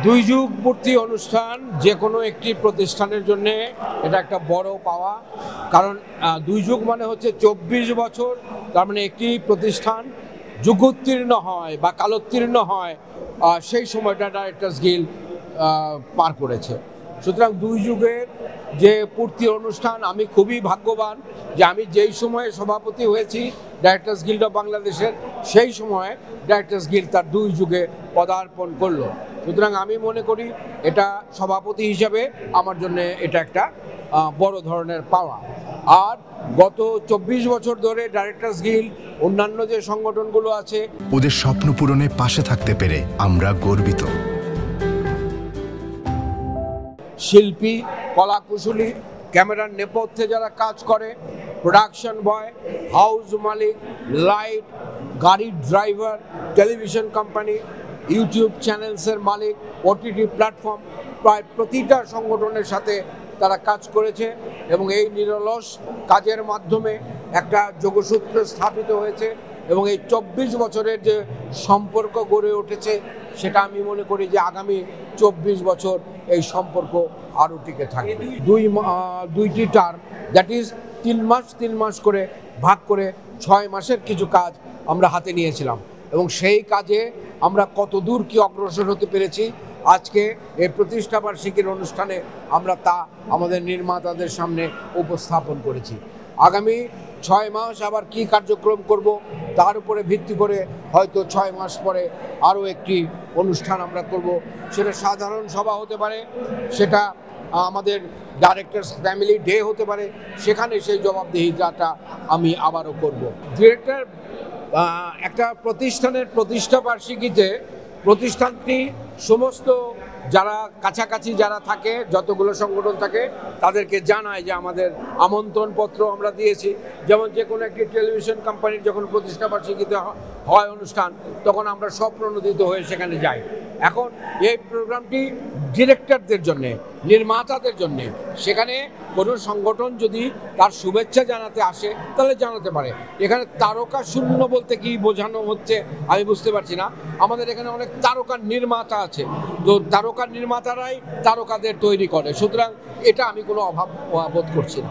দুই যুগ পূর্তি অনুষ্ঠান যে কোনো একটি প্রতিষ্ঠানের জন্য এটা একটা বড় পাওয়া, কারণ দুই যুগ মানে হচ্ছে 24 বছর। তার মানে একটি প্রতিষ্ঠান যুগোত্তীর্ণ হয় বা কালোত্তীর্ণ হয়, সেই সময়টা ডাইরেক্টর্স গিল্ড পার করেছে। সুতরাং দুই যুগের যে পূর্তি অনুষ্ঠান, আমি খুবই ভাগ্যবান যে আমি যেই সময়ে সভাপতি হয়েছি ডাইরেক্টর্স গিল্ড অফ বাংলাদেশের, সেই সময়ে ডাইরেক্টর্স গিল্ড তার দুই যুগে পদার্পণ করলো। সুতরাং আমি মনে করি এটা সভাপতি হিসাবে আমার জন্য এটা একটা বড় ধরনের পাওয়া। আর গত 24 বছর ধরে ডাইরেক্টর্স গিল্ড অন্যান্য যে সংগঠনগুলো আছে, ওদের স্বপ্ন পূরণে পাশে থাকতে পেরে আমরা গর্বিত। শিল্পী, কলাকুশলী, ক্যামেরার নেপথ্যে যারা কাজ করে, প্রোডাকশন বয়, হাউস মালিক, লাইট, গাড়ির ড্রাইভার, টেলিভিশন কোম্পানি, ইউটিউব চ্যানেলসের মালিক, ওটিটি প্ল্যাটফর্ম, প্রায় প্রতিটা সংগঠনের সাথে তারা কাজ করেছে এবং এই নিরলস কাজের মাধ্যমে একটা যোগসূত্র স্থাপিত হয়েছে এবং এই 24 বছরের যে সম্পর্ক গড়ে উঠেছে, সেটা আমি মনে করি যে আগামী 24 বছর এই সম্পর্ক আরও টিকে থাকবে। দুইটি টার্ম, দ্যাট ইজ 3 মাস করে ভাগ করে 6 মাসের কিছু কাজ আমরা হাতে নিয়েছিলাম এবং সেই কাজে আমরা কত দূর কি অগ্রসর হতে পেরেছি আজকে এই প্রতিষ্ঠাবার্ষিকীর অনুষ্ঠানে আমরা তা আমাদের নির্মাতাদের সামনে উপস্থাপন করেছি। আগামী 6 মাস আবার কি কার্যক্রম করব তার উপরে ভিত্তি করে হয়তো 6 মাস পরে আরও একটি অনুষ্ঠান আমরা করব। সেটা সাধারণ সভা হতে পারে, সেটা আমাদের ডাইরেক্টরস ফ্যামিলি ডে হতে পারে, সেখানে সেই জবাবদিহিতাটা আমি আবারও করব। ডিরেক্টর একটা প্রতিষ্ঠানের প্রতিষ্ঠাবার্ষিকীতে প্রতিষ্ঠানটি সমস্ত যারা কাছাকাছি যারা থাকে, যতগুলো সংগঠন থাকে, তাদেরকে জানায় যে আমাদের আমন্ত্রণপত্র আমরা দিয়েছি। যেমন যে কোনো একটি টেলিভিশন কোম্পানির যখন প্রতিষ্ঠাবার্ষিকীতে হয় অনুষ্ঠান, তখন আমরা স্বপ্রণোদিত হয়ে সেখানে যাই। এখন এই প্রোগ্রামটি ডিরেক্টরদের জন্যে, নির্মাতাদের জন্যে, সেখানে কোনো সংগঠন যদি তার শুভেচ্ছা জানাতে আসে তাহলে জানাতে পারে। এখানে তারকা শূন্য বলতে কি বোঝানো হচ্ছে আমি বুঝতে পারছি না। আমাদের এখানে অনেক তারকার নির্মাতা আছে, তো তারকার নির্মাতারাই তারকাদের তৈরি করে, সুতরাং এটা আমি কোনো অভাব বোধ করছি না।